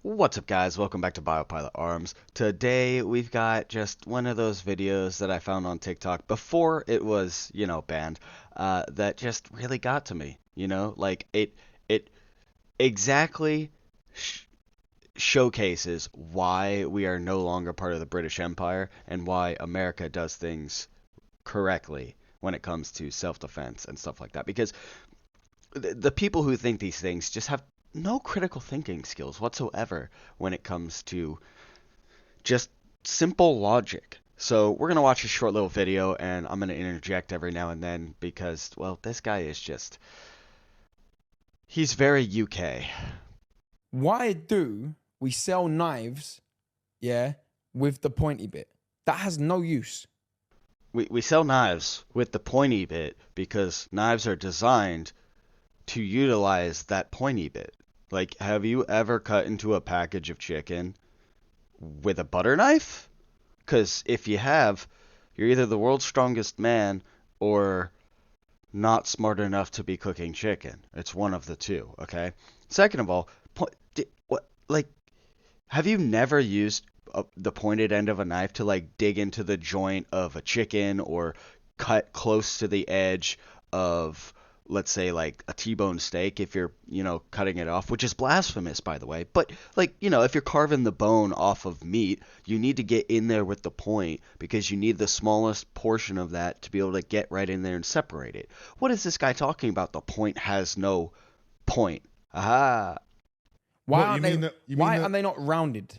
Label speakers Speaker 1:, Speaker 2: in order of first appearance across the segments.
Speaker 1: What's up, guys? Welcome back to Biopilot Arms. Today we've got just one of those videos that I found on TikTok before it was, banned, that just really got to me. Like it exactly sh showcases why we are no longer part of the British Empire and why America does things correctly when it comes to self-defense and stuff like that. Because the people who think these things just have no critical thinking skills whatsoever when it comes to just simple logic. So we're going to watch a short little video, and I'm going to interject every now and then because, well, this guy is just, he's very UK.
Speaker 2: Why do we sell knives, yeah, with the pointy bit? That has no use.
Speaker 1: We sell knives with the pointy bit because knives are designed to utilize that pointy bit. Like, have you ever cut into a package of chicken with a butter knife? Because if you have, you're either the world's strongest man or not smart enough to be cooking chicken. It's one of the two, okay? Second of all, have you never used the pointed end of a knife to like dig into the joint of a chicken or cut close to the edge of, let's say, like a T-bone steak if you're, cutting it off, which is blasphemous, by the way. But like, if you're carving the bone off of meat, you need to get in there with the point because you need the smallest portion of that to be able to get right in there and separate it. What is this guy talking about? The point has no point. Aha.
Speaker 2: Why
Speaker 3: What you
Speaker 2: aren't
Speaker 3: mean
Speaker 2: they?
Speaker 3: that? You
Speaker 2: Why
Speaker 3: mean
Speaker 2: are
Speaker 3: that?
Speaker 2: they not rounded?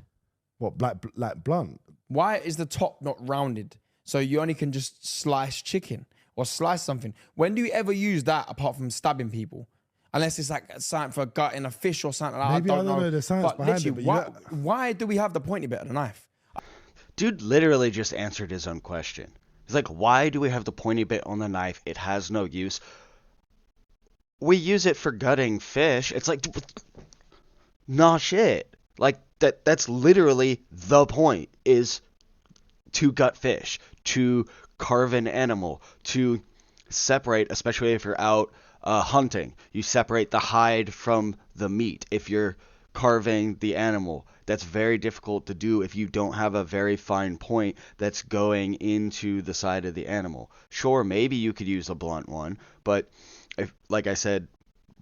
Speaker 3: What like blunt?
Speaker 2: Why is the top not rounded? So you only can just slice chicken or slice something. When do you ever use that apart from stabbing people? Unless it's like something for gutting a fish or something like that.
Speaker 3: Maybe
Speaker 2: I don't know.
Speaker 3: the science
Speaker 2: But
Speaker 3: behind it.
Speaker 2: literally,
Speaker 3: But
Speaker 2: why do we have the pointy bit of the knife?
Speaker 1: Dude literally just answered his own question. He's like, why do we have the pointy bit on the knife? It has no use. We use it for gutting fish. It's like, nah, shit. Like that's literally the point, is to gut fish, to carve an animal, to separate, especially if you're out hunting. You separate the hide from the meat. If you're carving the animal, that's very difficult to do if you don't have a very fine point that's going into the side of the animal. Sure, maybe you could use a blunt one, but if, like I said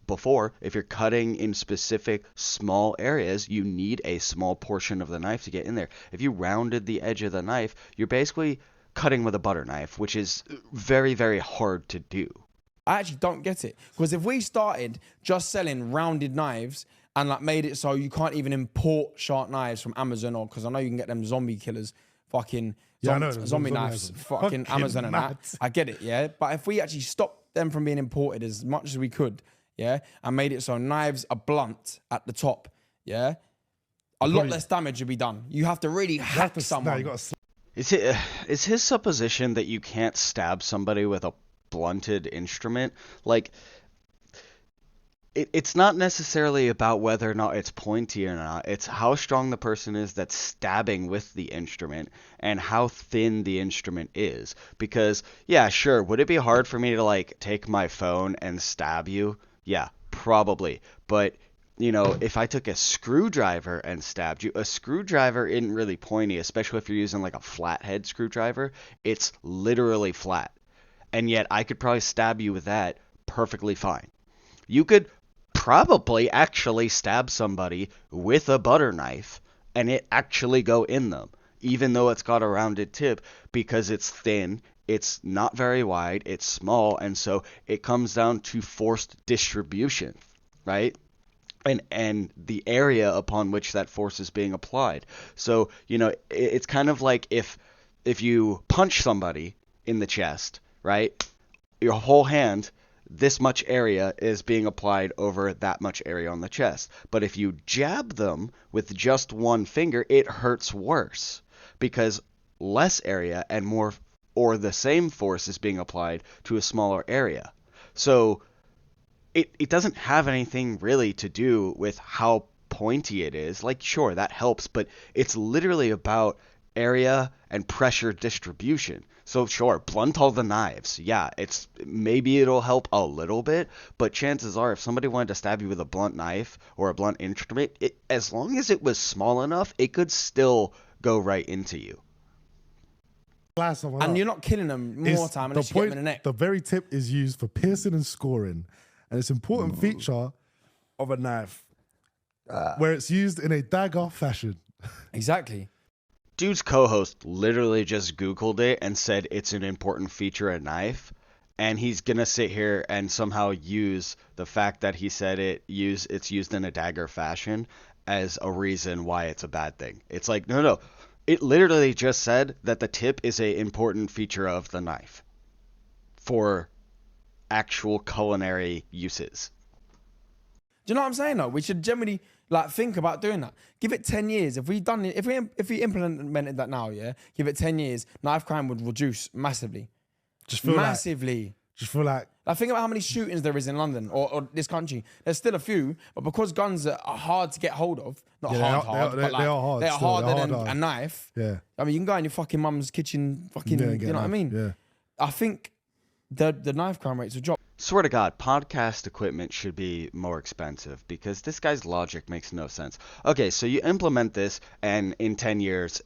Speaker 1: before, if you're cutting in specific small areas, you need a small portion of the knife to get in there. If you rounded the edge of the knife, you're basically cutting with a butter knife, which is very, very hard to do.
Speaker 2: I actually don't get it. Because if we started just selling rounded knives and like made it so you can't even import sharp knives from Amazon, or because I know you can get them zombie killers, fucking
Speaker 3: Yeah, I know them,
Speaker 2: zombie
Speaker 3: zombie
Speaker 2: knives,
Speaker 3: knives.
Speaker 2: fucking
Speaker 3: Fucking
Speaker 2: Amazon and
Speaker 3: mad.
Speaker 2: that. I get it, yeah. But if we actually stopped them from being imported as much as we could, yeah, and made it so knives are blunt at the top, yeah, a lot less damage would be done. You have to really hack
Speaker 3: No,
Speaker 2: someone.
Speaker 3: you got to.
Speaker 1: Is his supposition that you can't stab somebody with a blunted instrument? Like, it's not necessarily about whether or not it's pointy or not. It's how strong the person is that's stabbing with the instrument and how thin the instrument is. Because, yeah, sure, would it be hard for me to, like, take my phone and stab you? Yeah, probably. But, if I took a screwdriver and stabbed you, a screwdriver isn't really pointy, especially if you're using, like, a flathead screwdriver. It's literally flat. And yet I could probably stab you with that perfectly fine. You could probably actually stab somebody with a butter knife and it actually go in them, even though it's got a rounded tip, because it's thin, it's not very wide, it's small, and so it comes down to forced distribution, right? And the area upon which that force is being applied. So, it's kind of like if you punch somebody in the chest, right? Your whole hand, this much area is being applied over that much area on the chest. But if you jab them with just one finger, it hurts worse because less area and more or the same force is being applied to a smaller area. So it doesn't have anything really to do with how pointy it is. Like, sure, that helps, but it's literally about area and pressure distribution. So sure, blunt all the knives. Yeah, it's maybe it'll help a little bit, but chances are if somebody wanted to stab you with a blunt knife or a blunt instrument, as long as it was small enough, it could still go right into you.
Speaker 3: Slice someone
Speaker 2: And
Speaker 3: up.
Speaker 2: you're not killing them more
Speaker 3: It's
Speaker 2: time
Speaker 3: the
Speaker 2: unless you get them
Speaker 3: point.
Speaker 2: in the neck.
Speaker 3: The very tip is used for piercing and scoring, and it's an important feature of a knife where it's used in a dagger fashion.
Speaker 2: Exactly.
Speaker 1: Dude's co-host literally just Googled it and said it's an important feature of knife, and he's gonna sit here and somehow use the fact that he said it's used in a dagger fashion as a reason why it's a bad thing. It's like no. It literally just said that the tip is a important feature of the knife for actual culinary uses.
Speaker 2: Do you know what I'm saying though? We should generally like think about doing that. Give it 10 years. If we done it, if we implemented that now, yeah, give it 10 years, knife crime would reduce massively.
Speaker 3: Just feel
Speaker 2: Massively.
Speaker 3: just feel like
Speaker 2: Like think about how many shootings there is in London or this country. There's still a few, but because guns are hard to get hold of, not
Speaker 3: Yeah,
Speaker 2: hard,
Speaker 3: they
Speaker 2: but like
Speaker 3: are hard
Speaker 2: they are
Speaker 3: still.
Speaker 2: harder
Speaker 3: They're
Speaker 2: than
Speaker 3: hard.
Speaker 2: a knife.
Speaker 3: yeah,
Speaker 2: I mean, you can go in your fucking mum's kitchen, fucking,
Speaker 3: yeah,
Speaker 2: you know what I mean?
Speaker 3: Yeah.
Speaker 2: I think the knife crime rates will drop.
Speaker 1: Swear to God, podcast equipment should be more expensive because this guy's logic makes no sense. Okay, so you implement this, and in 10 years,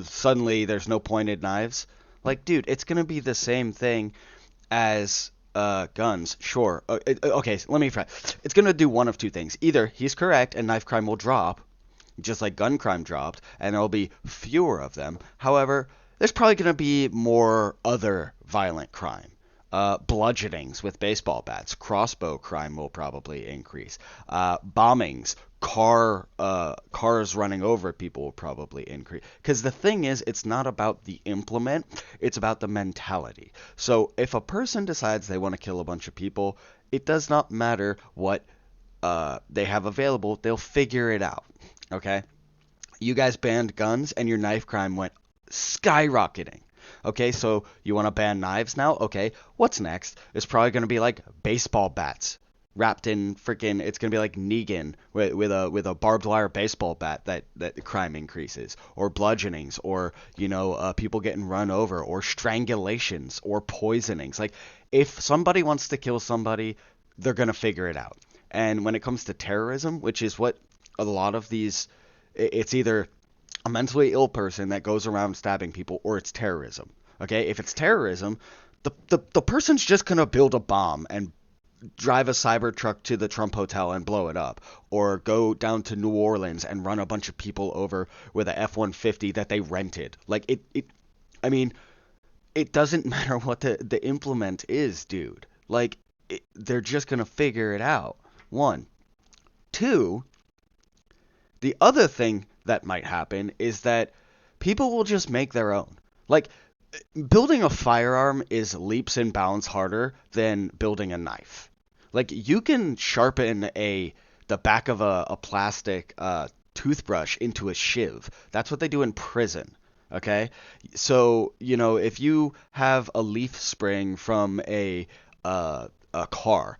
Speaker 1: suddenly there's no pointed knives. Like, dude, it's gonna be the same thing as guns. Sure. Okay, so let me try. It's gonna do one of two things. Either he's correct and knife crime will drop, just like gun crime dropped, and there'll be fewer of them. However, there's probably gonna be more other violent crime. Bludgeonings with baseball bats, crossbow crime will probably increase. Bombings, cars running over people will probably increase. Because the thing is, it's not about the implement; it's about the mentality. So if a person decides they want to kill a bunch of people, it does not matter what they have available; they'll figure it out. Okay, you guys banned guns, and your knife crime went skyrocketing. Okay, so you want to ban knives now? Okay, what's next? It's probably going to be like baseball bats wrapped in freaking. It's going to be like Negan with a barbed wire baseball bat that the crime increases, or bludgeonings, or people getting run over, or strangulations, or poisonings. Like if somebody wants to kill somebody, they're going to figure it out. And when it comes to terrorism, which is what a lot of these, it's either a mentally ill person that goes around stabbing people, or it's terrorism. Okay, if it's terrorism, the person's just gonna build a bomb and drive a cyber truck to the Trump Hotel and blow it up, or go down to New Orleans and run a bunch of people over with a F-150 that they rented. Like I mean, it doesn't matter what the implement is, dude. Like they're just gonna figure it out. One, two. The other thing that might happen is that people will just make their own. Like, building a firearm is leaps and bounds harder than building a knife. Like, you can sharpen the back of a plastic toothbrush into a shiv. That's what they do in prison. Okay, so if you have a leaf spring from a car,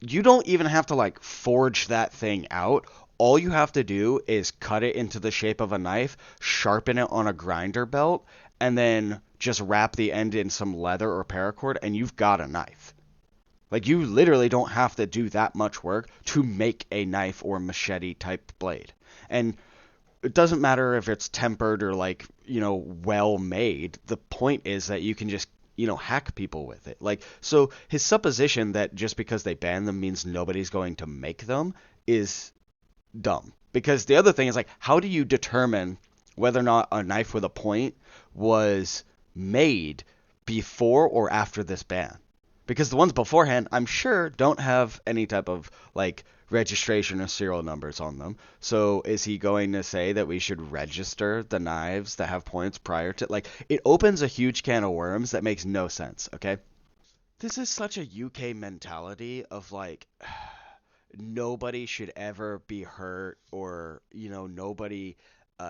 Speaker 1: you don't even have to like forge that thing out. All you have to do is cut it into the shape of a knife, sharpen it on a grinder belt, and then just wrap the end in some leather or paracord, and you've got a knife. Like you literally don't have to do that much work to make a knife or machete type blade. And it doesn't matter if it's tempered or like, well made. The point is that you can just, hack people with it. Like, so his supposition that just because they ban them means nobody's going to make them is dumb. Because the other thing is like, how do you determine whether or not a knife with a point was made before or after this ban? Because the ones beforehand, I'm sure, don't have any type of like registration or serial numbers on them. So is he going to say that we should register the knives that have points prior to, like, it opens a huge can of worms that makes no sense, okay? This is such a UK mentality of like nobody should ever be hurt, or nobody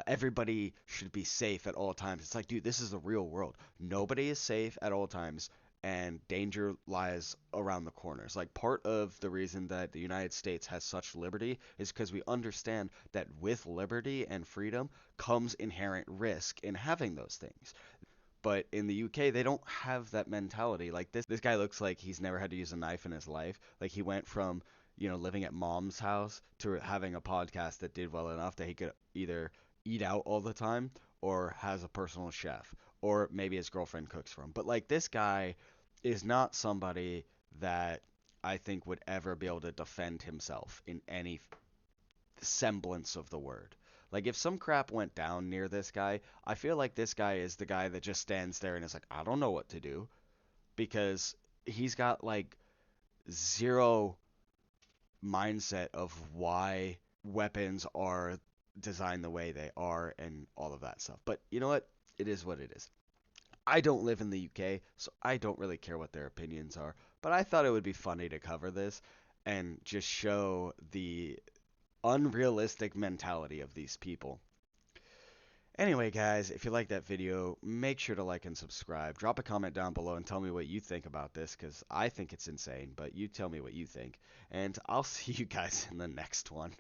Speaker 1: everybody should be safe at all times. It's like, dude, this is the real world. Nobody is safe at all times, and danger lies around the corners. Like, part of the reason that the United States has such liberty is because we understand that with liberty and freedom comes inherent risk in having those things. But in the UK, they don't have that mentality. Like this guy looks like he's never had to use a knife in his life. Like he went from, living at mom's house to having a podcast that did well enough that he could either eat out all the time or has a personal chef or maybe his girlfriend cooks for him. But like this guy is not somebody that I think would ever be able to defend himself in any semblance of the word. Like if some crap went down near this guy, I feel like this guy is the guy that just stands there and is like, I don't know what to do because he's got like zero mindset of why weapons are designed the way they are and all of that stuff. But you know what? It is what it is. I don't live in the UK, so I don't really care what their opinions are. But I thought it would be funny to cover this and just show the unrealistic mentality of these people. Anyway, guys, if you like that video, make sure to like and subscribe. Drop a comment down below and tell me what you think about this, because I think it's insane, but you tell me what you think. And I'll see you guys in the next one.